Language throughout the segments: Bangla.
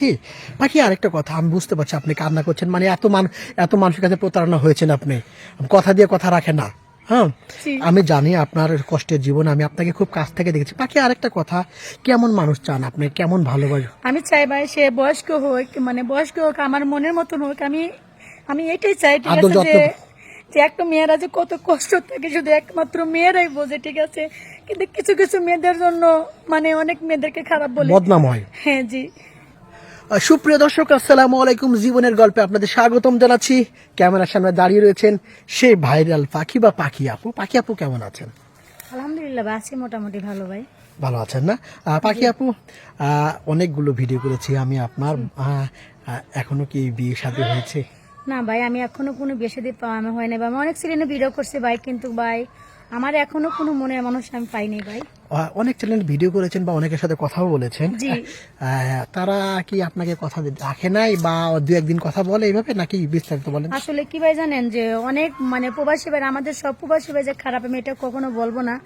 কি বাকি আরেকটা কথা আমি বুঝতে পারছি আপনি কান্না করছেন মানে এত মানুষের কাছে প্রতারণা হয়েছেন আপনি কথা দিয়ে কথা রাখেন না। হ্যাঁ, জি। আমি জানি আপনার কষ্টের জীবন, আমি আপনাকে খুব কাছ থেকে দেখেছি। বাকি আরেকটা কথা, কেমন মানুষ চান আপনি, কেমন ভালোবাসা? আমি চাই ভাই সে বয়স্ক হোক, মানে বয়স্ক হোক, আমার মনের মতন হোক। আমি আমি এটাই চাই, ঠিক আদর আছে, যত্ন। যে যে একটা মেয়েরা যে কত কষ্ট থাকে শুধু একমাত্র মেয়েরাই বোঝে, ঠিক আছে। কিন্তু কিছু কিছু মেয়েদের জন্য মানে অনেক মেয়েদেরকে খারাপ বলে। বদনাম হয়। হ্যাঁ জি। সুপ্রিয় দর্শক, আসসালামু আলাইকুম। জীবনের গল্পে আপনাদের স্বাগতম জানাচ্ছি। ক্যামেরার সামনে দাঁড়িয়ে রয়েছেন সেই ভাইরাল পাখি বা পাখি আপু। পাখি আপু কেমন আছেন? আলহামদুলিল্লাহ ভাই, আছি মোটামুটি ভালো ভাই। ভালো আছেন না? পাখি আপু, অনেকগুলো ভিডিও করেছি আমি আপনার। এখনো কি বিয়ে শাদী হয়েছে? না ভাই, আমি এখনো কোনো বিয়ে শাদী পাওয়া হয় না ভাই। আমি অনেক সিরিয়ালে ভিডিও করছি ভাই, কিন্তু ভাই আমার এখনো কোনো মনের মানুষ আমি পাইনি ভাই। অনেক চ্যানেল ভিডিও করেছেন বা অনেকের সাথে কথাও বলেছেন। জি। তারা কি আপনাকে কথা রাখে নাই বা দু একদিন কথা বলে এইভাবে, নাকি বিস্তারিত বলেন? আসলে কি ভাই জানেন, যে অনেক মানে প্রবাসী ভাইরা, আমাদের সব প্রবাসী ভাই যে খারাপ আমি এটা কখনো বলবো না।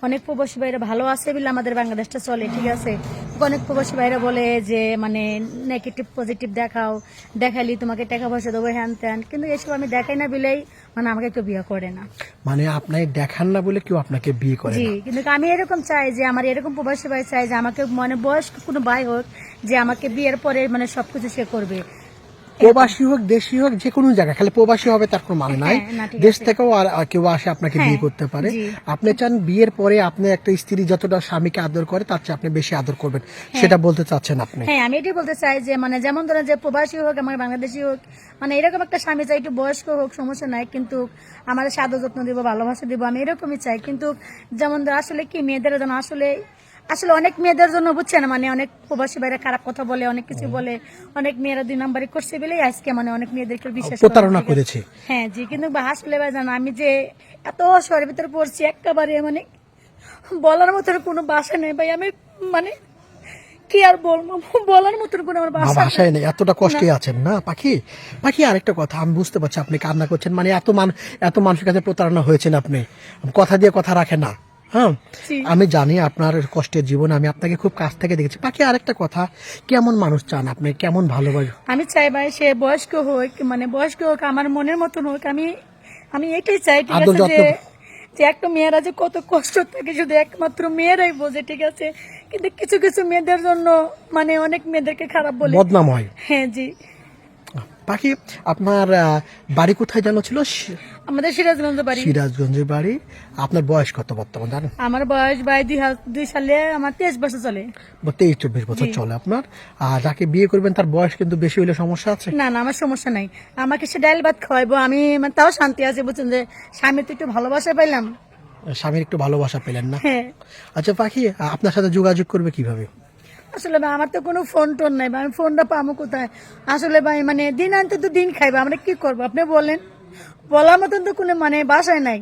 অনেক প্রবাসী ভাইরা ভালো আছে বলে আমাদের বাংলাদেশটা চলে, ঠিক আছে। অনেক প্রবাসী ভাইরা বলে যে মানে নেগেটিভ পজিটিভ দেখাও, দেখালি তোমাকে টাকা পয়সা দেবো, হ্যান ত্যান, কিন্তু এসব আমি দেখাই না বলেই মানে আমাকে কেউ বিয়ে করে না। মানে আপনি দেখান না বলে কেউ আপনাকে বিয়ে করে জি, না? কিন্তু আমি এরকম চাই যে আমার এরকম প্রবাসী ভাই চাই যে আমাকে মানে বয়স্ক কোনো ভাই হোক, যে আমাকে বিয়ের পরে মানে সবকিছু সে করবে। প্রবাসী হোক দেশি হোক, যে কোনো জায়গায়, খালি প্রবাসী হবে তার কোনো মানে নাই। হ্যাঁ, না, ঠিক দেশ আছে। থেকেও আর কেউ আসে আপনাকে হ্যাঁ, বিয়ে করতে পারে। জি। আপনি চান বিয়ের পরে আপনি একটা স্ত্রী যতটা স্বামীকে আদর করে তার চেয়ে আপনি বেশি আদর করবেন, সেটা বলতে চাচ্ছেন আপনি? হ্যাঁ, আমি এটাই বলতে চাই যে মানে যেমন ধরেন যে প্রবাসী হোক, আমার বাংলাদেশি হোক, মানে এরকম একটা স্বামী চাই, একটু বয়স্ক হোক সমস্যা নাই, কিন্তু আমার সাদর যত্ন দিব, ভালোবাসা দিব, আমি এরকমই চাই। কিন্তু যেমন ধর আসলে কি মেয়েদের জন্য আসলে আসলে অনেক মেয়েদের জন্য বুঝছেন, মানে অনেক প্রবাসী বাইরে খারাপ কথা বলে, অনেক কিছু বলে, অনেক মেয়েরা 2 নাম্বারই করছে বলেই আজকে মানে অনেক মেয়েদেরকে বিশ্বাস করে, প্রতারণা ঠিক আছে। করেছে। হ্যাঁ জি, কিন্তু আসলে ভাই জানো, আমি যে এত শহরের ভিতরে পড়ছি একেবারে মানে বলার মতো কোনো ভাষা নেই ভাই। আমি মানে কি আর বলবো, বলার মতন কোনো আমার ভাষা নেই। ভাষায় নেই, এতটা কষ্টে আছেন না পাখি। পাখি আরেকটা কথা আমি বুঝতে পারছি আপনি কান্না করছেন মানে এত মানুষের কাছে প্রতারণা হয়েছেন আপনি, কথা দিয়ে কথা রাখেন না। হ্যাঁ, জি। আমি জানি আপনার কষ্টের জীবন, আমি আপনাকে খুব কাছ থেকে দেখেছি। পাখি আরেকটা কথা, কেমন মানুষ চান আপনি, কেমন ভালোবাসা? আমি চাই ভাই সে বয়স্ক হোক, মানে বয়স্ক হোক, আমার মনের মতন হোক। আমি আমি এটাই চাই, ঠিক আদর আছে, যে যত্ন। যে একটা মেয়েরা যে কত কষ্ট থাকে শুধু একমাত্র মেয়েরাই বোঝে, ঠিক আছে। কিন্তু কিছু কিছু মেয়েদের জন্য মানে অনেক মেয়েদেরকে খারাপ বলে। বদনাম হয়। হ্যাঁ জি। পাখি, আপনার বাড়ি কোথায় জানো ছিল? আমাদের সিরাজগঞ্জ বাড়ি। সিরাজগঞ্জের বাড়ি। আপনার বয়স কত বর্তমান জানেন? আমার বয়স ভাই 2002 সালে আমার 23 বছর চলে। 23-24 বছর চলে আপনার। আর যাকে বিয়ে করবেন তার বয়স কিন্তু বেশি হলে সমস্যা আছে? না না, আমার সমস্যা নাই। আমাকে সে ডাল ভাত খাওয়াইবো, আমি মানে তাও শান্তি আছে, বুঝছেন, যে স্বামী তো একটু ভালোবাসা পাইলাম। স্বামীর একটু ভালোবাসা পেলেন না? হ্যাঁ। আচ্ছা পাখি, আপনার সাথে যোগাযোগ করবে কিভাবে? আসলে ভাই আমার তো কোনো ফোন টোন নাই ভাই, আমি ফোনটা পাবো কোথায়? আসলে ভাই মানে দিন আনতে তো দিন খাইবে, আমরা কি করবো আপনি বলেন? বলার মতন তো কোনো মানে বাসায় নাই।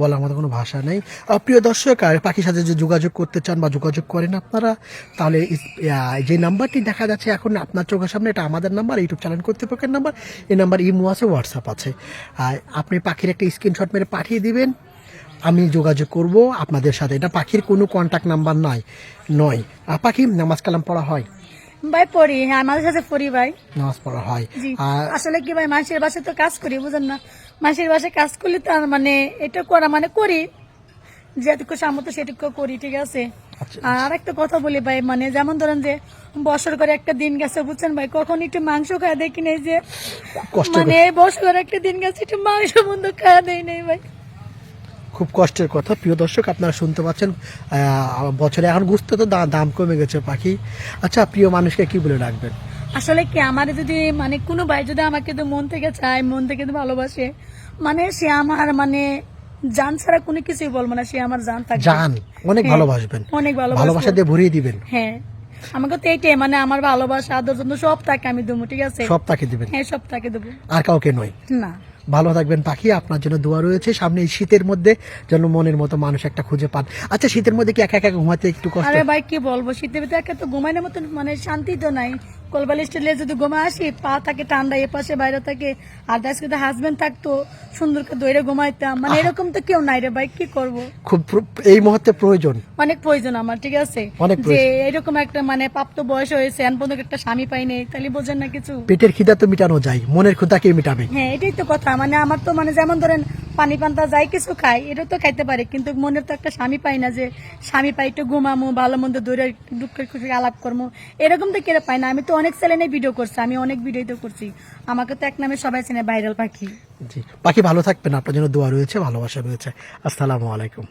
বলার মতো কোনো ভাষা নেই। প্রিয় দর্শক, আর পাখির সাথে যে যোগাযোগ করতে চান বা যোগাযোগ করেন আপনারা, তাহলে যে নাম্বারটি দেখা যাচ্ছে এখন আপনার চোখের সামনে, এটা আমাদের নাম্বার, ইউটিউব চ্যানেল কর্তৃপক্ষের নাম্বার। এই নাম্বার ইমো আছে, হোয়াটসঅ্যাপ আছে। আপনি পাখির একটা স্ক্রিনশট মেরে পাঠিয়ে দিবেন, আমি যোগাযোগ করব আপনাদের সাথে। এটা পাখির কোনো কন্ট্যাক্ট নাম্বার নয়। পাখি, নামাজ কালাম পড়া হয়? ভাই পড়ি, হ্যাঁ আমাদের সাথে পড়ি ভাই। নামাজ পড়া হয়। জি। আর আসলে কি ভাই, মাসির বাসায় তো কাজ করি, বুঝেন না, মাসির বাসায় কাজ করলে তার মানে এটা করা মানে করি, যেটুকু সামর্থ্য সেটুকু করি, ঠিক আছে। আচ্ছা, আর একটা কথা বলি ভাই, মানে যেমন ধরেন যে বছর করে একটা দিন গেছে, বুঝছেন ভাই, কখন একটু মাংস খাওয়া দেখি নেই, যে কষ্ট মানে বছর করে একটা দিন গেছে একটু মাংস বন্ধ খাওয়া দেয় নেই ভাই। খুব কষ্টের কথা। প্রিয় দর্শক, আপনারা শুনতে পাচ্ছেন, বছরে এখন গুস্ত তো দাম কমে গেছে পাখি। আচ্ছা, প্রিয় মানুষকে কি বলে ডাকবেন? আসলে কি আমার যদি মানে কোনো ভাই যদি আমাকে তো মন থেকে চায়, মন থেকে তো ভালোবাসে, মানে সে আমার মানে জান ছাড়া কোনো কিছুই বলবো না, সে আমার জান থাকবে। জান, অনেক হ্যাঁ, ভালোবাসবেন, অনেক ভালোবাসা দিয়ে ভরিয়ে দিবেন। হ্যাঁ, আমাকে তো এইটাই মানে আমার ভালোবাসা আদর যত্ন সব তাকে আমি দেবো, ঠিক আছে। সব তাকে দিবেন, হ্যাঁ, সব তাকে দেবো। আর কাউকে নয়। না। ভালো থাকবেন পাখি, আপনার জন্য দোয়া রয়েছে। সামনে এই শীতের মধ্যে যেন মনের মতো মানুষ একটা খুঁজে পান। আচ্ছা, শীতের মধ্যে কি একা একা ঘুমাতে একটু কষ্ট? আরে ভাই কি বলবো, শীতের ভিতরে একে তো ঘুমানোর মতন মানে শান্তি তো নাই, কোলবালিশ টেলে যদি ঘুমা আসি, পা থাকে ঠান্ডা, এ পাশে বাইরে থাকে, আর আজকে তো হাজবেন্ড থাকতো সুন্দর করে দৌড়ে ঘুমাইতাম, মানে এরকম তো কেউ নাই রে ভাই, কি করব। খুব এই মুহূর্তে প্রয়োজন, অনেক প্রয়োজন আমার, ঠিক আছে, অনেক যে প্রয়োজন। এরকম একটা মানে প্রাপ্ত বয়স হয়েছে, এখন পর্যন্ত একটা স্বামী পাই নেই, তাহলে বোঝেন না কিছু। পেটের খিদা তো মিটানো যায়, মনের ক্ষুধা কে মিটাবে? হ্যাঁ, এটাই তো কথা, মানে আমার তো মানে যেমন ধরেন পানি পান্তা যাই কিছু খাই, এটা তো খাইতে পারে, কিন্তু মনের তো একটা স্বামী পাই না, যে স্বামী পাই একটু ঘুমামো, ভালো মন্দ দূরে দুঃখের খুশি আলাপ করবো, এরকম তো কেড়ে পাই না। আমি তো অনেক চ্যানেলে ভিডিও করছি, আমি অনেক ভিডিও তো করছি, আমাকে তো এক নামে সবাই চেনে, ভাইরাল পাখি। জি, পাখি ভালো থাকবেন, আপনার জন্য দোয়া রয়েছে, ভালোবাসা রয়েছে। আসসালামু আলাইকুম।